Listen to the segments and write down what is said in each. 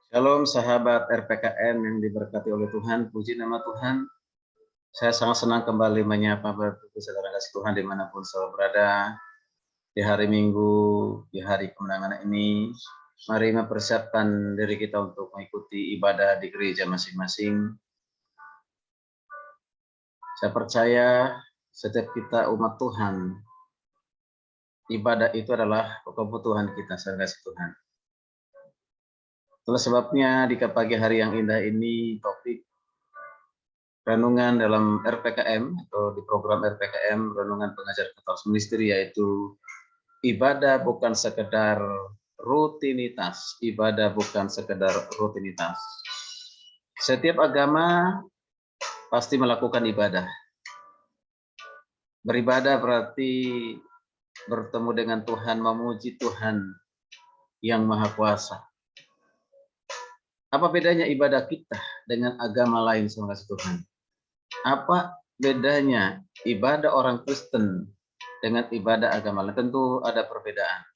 Shalom sahabat RPKM yang diberkati oleh Tuhan, puji nama Tuhan. Saya sangat senang kembali menyapa Bapak Ibu saudara kasih Tuhan dimanapun saudara berada. Di hari Minggu, di hari kemenangan ini, mari mempersiapkan diri kita untuk mengikuti ibadah di gereja masing-masing. Saya percaya setiap kita umat Tuhan, ibadah itu adalah kebutuhan kita saudara kasih Tuhan. Itulah sebabnya di pagi hari yang indah ini topik renungan dalam RPKM atau di program RPKM Renungan Pengajar Katolik Misteri yaitu ibadah bukan sekedar rutinitas. Ibadah bukan sekedar rutinitas. Setiap agama pasti melakukan ibadah. Beribadah berarti bertemu dengan Tuhan, memuji Tuhan yang Maha Kuasa. Apa bedanya ibadah kita dengan agama lain sama Tuhan? Apa bedanya ibadah orang Kristen dengan ibadah agama lain? Tentu ada perbedaan.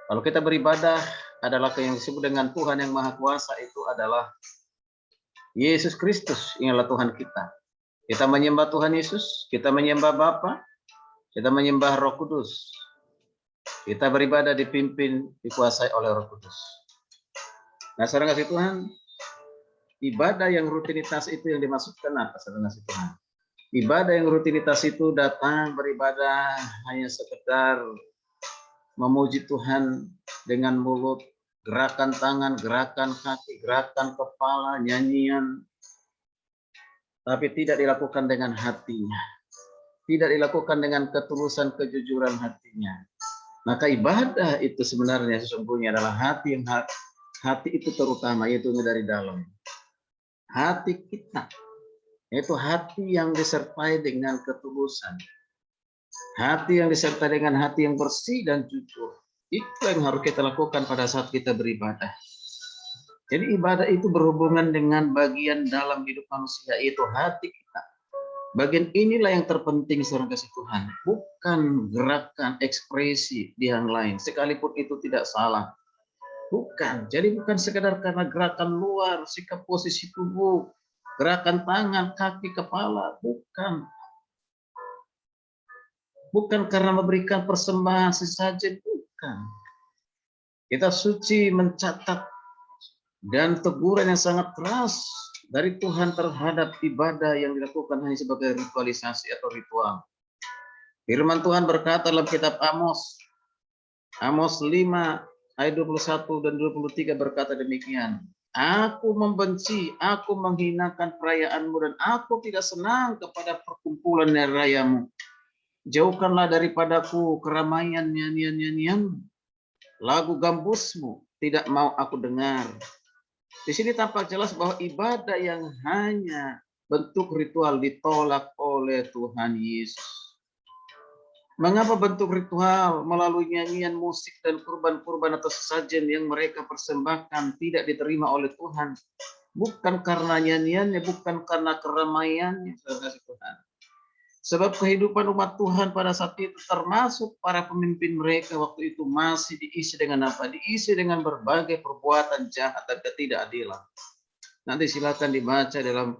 Kalau kita beribadah adalah yang disebut dengan Tuhan yang Maha Kuasa, itu adalah Yesus Kristus, inilah Tuhan kita. Kita menyembah Tuhan Yesus, kita menyembah Bapa, kita menyembah Roh Kudus. Kita beribadah dipimpin, dikuasai oleh Roh Kudus. Nah, saudara kasih Tuhan, ibadah yang rutinitas itu yang dimaksudkan apa, saudara kasih Tuhan? Ibadah yang rutinitas itu datang beribadah hanya sekedar memuji Tuhan dengan mulut, gerakan tangan, gerakan kaki, gerakan kepala, nyanyian, tapi tidak dilakukan dengan hatinya, tidak dilakukan dengan ketulusan, kejujuran hatinya. Maka ibadah itu sebenarnya sesungguhnya adalah hati itu terutama, yaitu dari dalam hati kita, yaitu hati yang disertai dengan ketulusan, hati yang disertai dengan hati yang bersih dan jujur. Itu yang harus kita lakukan pada saat kita beribadah. Jadi ibadah itu berhubungan dengan bagian dalam hidup manusia, yaitu hati kita. Bagian inilah yang terpenting saudara kasih Tuhan, bukan gerakan ekspresi di yang lain, sekalipun itu tidak salah. Bukan, jadi bukan sekedar karena gerakan luar, sikap posisi tubuh, gerakan tangan, kaki, kepala, bukan. Bukan karena memberikan persembahan sesajen, bukan. Kita suci mencatat dan teguran yang sangat keras dari Tuhan terhadap ibadah yang dilakukan hanya sebagai ritualisasi atau ritual. Firman Tuhan berkata dalam kitab Amos 5 ayat 21 dan 23 berkata demikian. Aku membenci, aku menghinakan perayaanmu dan aku tidak senang kepada perkumpulan rayamu. Jauhkanlah daripadaku keramaian nyanyian-nyanyian, lagu gambusmu tidak mau aku dengar. Di sini tampak jelas bahwa ibadah yang hanya bentuk ritual ditolak oleh Tuhan Yesus. Mengapa bentuk ritual melalui nyanyian, musik, dan kurban-kurban atau sesajen yang mereka persembahkan tidak diterima oleh Tuhan? Bukan karena nyanyiannya, bukan karena keramaiannya, saudara Tuhan. Sebab kehidupan umat Tuhan pada saat itu termasuk para pemimpin mereka waktu itu masih diisi dengan apa? Diisi dengan berbagai perbuatan jahat dan ketidakadilan. Nanti silakan dibaca dalam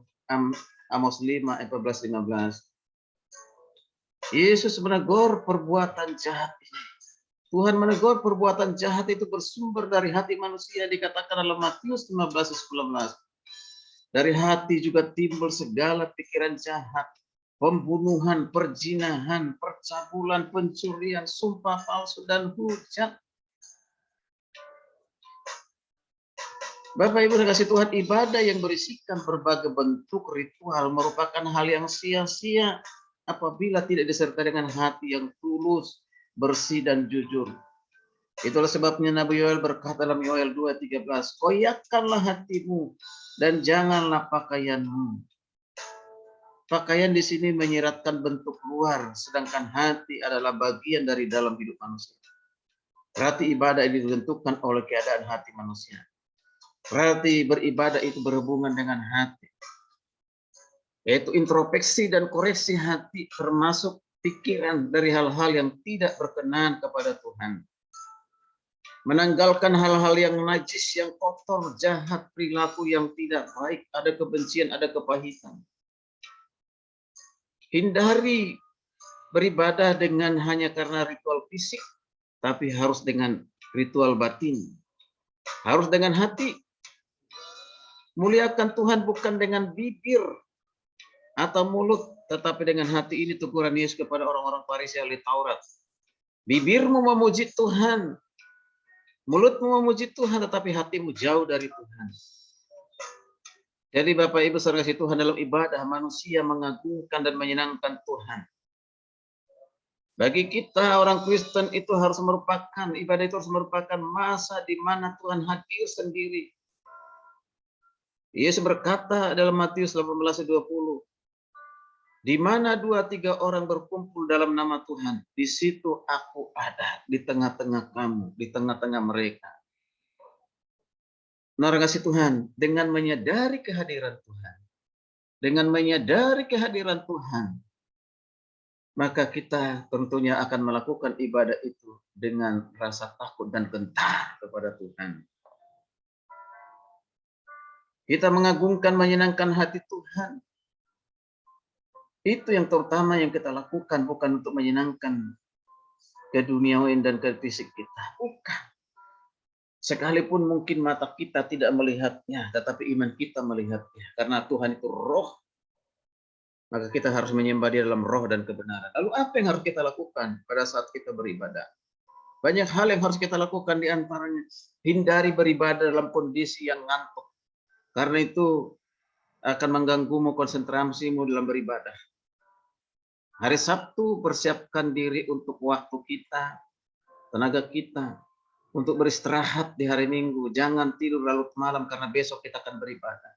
Amos 5 ayat 14-15. Yesus menegur perbuatan jahat ini. Tuhan menegur perbuatan jahat itu bersumber dari hati manusia, dikatakan dalam Matius 15-19. Dari hati juga timbul segala pikiran jahat, pembunuhan, perzinahan, percabulan, pencurian, sumpah palsu, dan hujat. Bapak Ibu dikasih Tuhan, ibadah yang berisikan berbagai bentuk ritual merupakan hal yang sia-sia apabila tidak disertai dengan hati yang tulus, bersih, dan jujur. Itulah sebabnya Nabi Yoel berkata dalam Yoel 2:13, koyakkanlah hatimu dan janganlah pakaianmu. Pakaian di sini menyiratkan bentuk luar, sedangkan hati adalah bagian dari dalam hidup manusia. Berarti ibadah ini ditentukan oleh keadaan hati manusia. Berarti beribadah itu berhubungan dengan hati, yaitu introspeksi dan koreksi hati, termasuk pikiran dari hal-hal yang tidak berkenan kepada Tuhan. menanggalkan hal-hal yang najis, yang kotor, jahat, perilaku yang tidak baik, ada kebencian, ada kepahitan. Hindari beribadah dengan hanya karena ritual fisik, tapi harus dengan ritual batin. Harus dengan hati. Muliakan Tuhan bukan dengan bibir atau mulut, tetapi dengan hati. Ini teguran Yesus kepada orang-orang Farisi ahli Taurat. Bibirmu memuji Tuhan, mulutmu memuji Tuhan, tetapi hatimu jauh dari Tuhan. Jadi Bapak Ibu saudara kasih Tuhan, dalam ibadah manusia mengagungkan dan menyenangkan Tuhan. Bagi kita orang Kristen itu harus merupakan, ibadah itu harus merupakan masa di mana Tuhan hadir sendiri. Yesus berkata dalam Matius 18:20, di mana 2-3 orang berkumpul dalam nama Tuhan, di situ aku ada, di tengah-tengah kamu, di tengah-tengah mereka. Nah, kasih Tuhan, dengan menyadari kehadiran Tuhan, maka kita tentunya akan melakukan ibadah itu dengan rasa takut dan gentar kepada Tuhan. Kita mengagungkan, menyenangkan hati Tuhan. Itu yang terutama yang kita lakukan, bukan untuk menyenangkan keduniawian dan ke fisik kita. Bukan. Sekalipun mungkin mata kita tidak melihatnya, tetapi iman kita melihatnya. Karena Tuhan itu roh, maka kita harus menyembah Dia dalam roh dan kebenaran. Lalu apa yang harus kita lakukan pada saat kita beribadah? Banyak hal yang harus kita lakukan, di antaranya hindari beribadah dalam kondisi yang ngantuk. Karena itu akan mengganggumu konsentrasimu dalam beribadah. Hari Sabtu persiapkan diri untuk waktu kita, tenaga kita, untuk beristirahat di hari Minggu. Jangan tidur larut malam karena besok kita akan beribadah.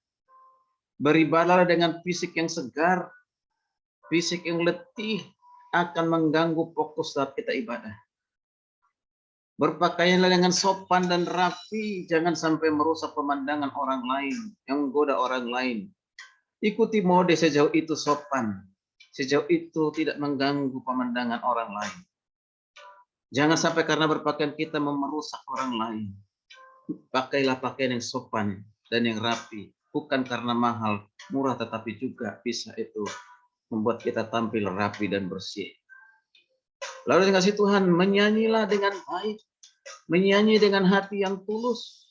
Beribadahlah dengan fisik yang segar. Fisik yang letih akan mengganggu fokus saat kita ibadah. Berpakaianlah dengan sopan dan rapi, jangan sampai merusak pemandangan orang lain, yang menggoda orang lain. Ikuti mode sejauh itu sopan, sejauh itu tidak mengganggu pemandangan orang lain. Jangan sampai karena berpakaian kita merusak orang lain. Pakailah pakaian yang sopan dan yang rapi, bukan karena mahal, murah, tetapi juga bisa itu membuat kita tampil rapi dan bersih. Lalu dengan kasih Tuhan, menyanyilah dengan baik, menyanyi dengan hati yang tulus.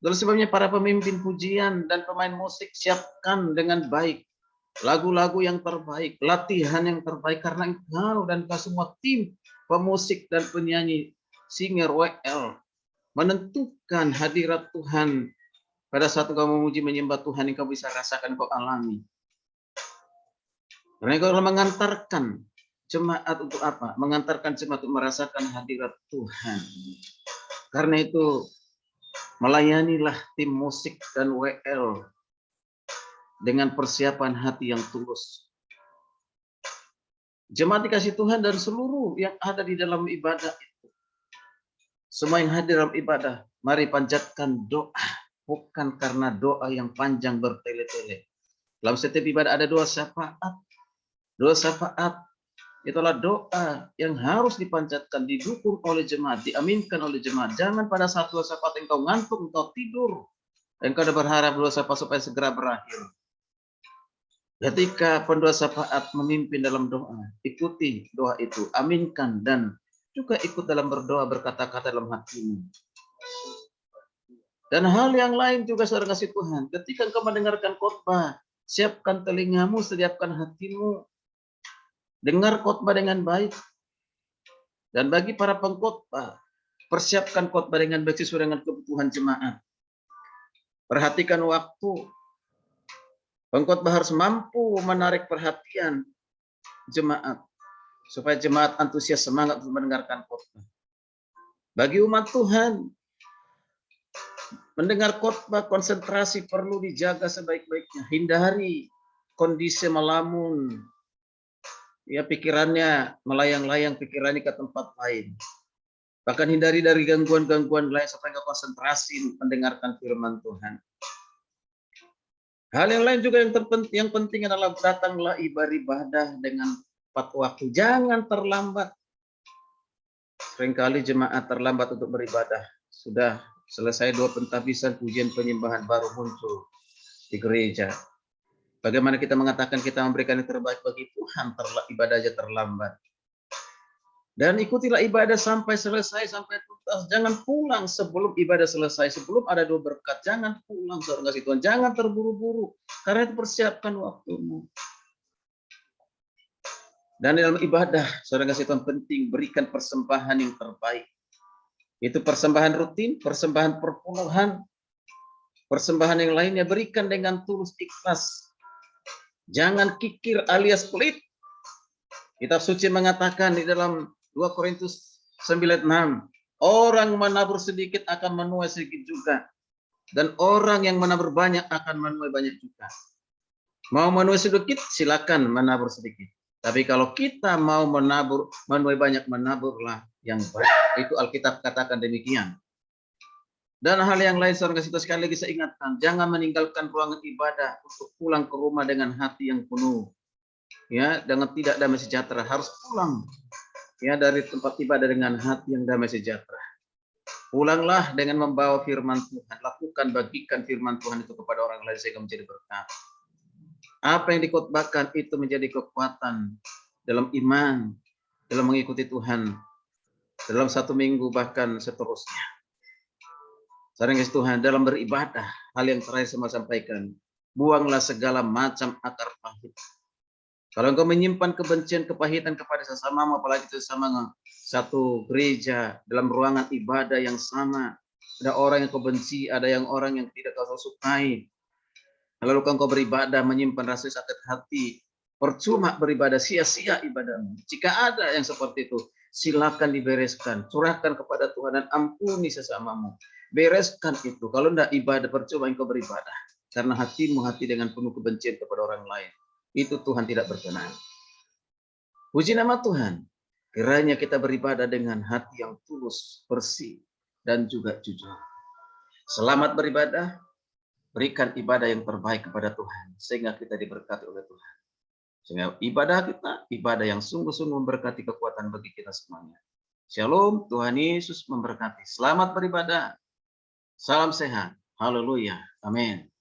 Oleh sebabnya para pemimpin pujian dan pemain musik siapkan dengan baik lagu-lagu yang terbaik, latihan yang terbaik, karena engkau dan semua tim pemusik dan penyanyi singer WL menentukan hadirat Tuhan pada saat engkau memuji menyembah Tuhan, engkau bisa rasakan, engkau alami. Karena engkau mengantarkan jemaat untuk apa? Mengantarkan jemaat untuk merasakan hadirat Tuhan. Karena itu melayanilah tim musik dan WL dengan persiapan hati yang tulus. Jemaat dikasih Tuhan dan seluruh yang ada di dalam ibadah itu, semua yang hadir dalam ibadah, mari panjatkan doa, bukan karena doa yang panjang bertele-tele. Dalam setiap ibadah ada doa syafaat. Doa syafaat itulah doa yang harus dipanjatkan, didukung oleh jemaat, diaminkan oleh jemaat. Jangan pada saat doa syafaat engkau ngantuk, engkau tidur, engkau ada berharap doa syafaat supaya segera berakhir. Ketika pendoa syafaat memimpin dalam doa, ikuti doa itu, aminkan, dan juga ikut dalam berdoa, berkata-kata dalam hatimu. Dan hal yang lain juga saudara kasih Tuhan, ketika engkau mendengarkan khotbah, siapkan telingamu, sediakan hatimu, dengar khotbah dengan baik. Dan bagi para pengkhotbah, persiapkan khotbah dengan baik sesuai dengan kebutuhan jemaat. Perhatikan waktu. Pengkhotbah harus mampu menarik perhatian jemaat supaya jemaat antusias, semangat untuk mendengarkan khotbah. Bagi umat Tuhan, mendengar khotbah, konsentrasi perlu dijaga sebaik-baiknya. Hindari kondisi melamun, ya pikirannya melayang-layang, pikirannya ke tempat lain. Bahkan hindari dari gangguan-gangguan lain supaya konsentrasi mendengarkan firman Tuhan. Hal yang lain juga yang penting adalah datanglah ibadah dengan tepat waktu. Jangan terlambat. Seringkali jemaat terlambat untuk beribadah. Sudah selesai 2 pentabisan, pujian penyembahan baru muncul di gereja. Bagaimana kita mengatakan kita memberikan yang terbaik bagi Tuhan, ibadah aja terlambat. Dan ikutilah ibadah sampai selesai, sampai tuntas. Jangan pulang sebelum ibadah selesai, sebelum ada 2 berkat. Jangan pulang, saudara kasih Tuhan. Jangan terburu-buru, karena itu persiapkan waktumu. Dan dalam ibadah, saudara kasih Tuhan, penting berikan persembahan yang terbaik. Itu persembahan rutin, persembahan perpuluhan, persembahan yang lainnya berikan dengan tulus ikhlas. Jangan kikir alias pelit. Kitab suci mengatakan di dalam 2 Korintus 9:6, orang menabur sedikit akan menuai sedikit juga, dan orang yang menabur banyak akan menuai banyak juga. Mau menuai sedikit, silakan menabur sedikit. Tapi kalau kita mau menuai banyak, menaburlah yang baik. Itu Alkitab katakan demikian. Dan hal yang lain, saudara kasih Tuhan, sekali lagi saya ingatkan, jangan meninggalkan ruangan ibadah untuk pulang ke rumah dengan hati yang penuh, ya, dengan tidak damai sejahtera. Harus pulang, ya, dari tempat ibadah dengan hati yang damai sejahtera. Pulanglah dengan membawa firman Tuhan. Lakukan, bagikan firman Tuhan itu kepada orang lain sehingga menjadi berkat. Apa yang dikhotbahkan itu menjadi kekuatan dalam iman, dalam mengikuti Tuhan, dalam 1 minggu bahkan seterusnya. Saudara kasih Tuhan, dalam beribadah, hal yang terakhir saya sampaikan, buanglah segala macam akar pahit. Kalau engkau menyimpan kebencian, kepahitan kepada sesamamu, apalagi sesama satu gereja, dalam ruangan ibadah yang sama, ada orang yang kau benci, ada orang yang tidak kau sukai, lalu engkau beribadah menyimpan rasa sakit hati, percuma beribadah, sia-sia ibadahmu. Jika ada yang seperti itu, silakan dibereskan, curahkan kepada Tuhan dan ampuni sesamamu. Bereskan itu. Kalau tidak ibadah, percuma engkau beribadah, karena hatimu hati dengan penuh kebencian kepada orang lain. Itu Tuhan tidak berkenan. Puji nama Tuhan. Kiranya kita beribadah dengan hati yang tulus, bersih, dan juga jujur. Selamat beribadah. Berikan ibadah yang terbaik kepada Tuhan, sehingga kita diberkati oleh Tuhan. Sehingga ibadah kita, ibadah yang sungguh-sungguh memberkati kekuatan bagi kita semuanya. Shalom, Tuhan Yesus memberkati. Selamat beribadah. Salam sehat. Haleluya. Amin.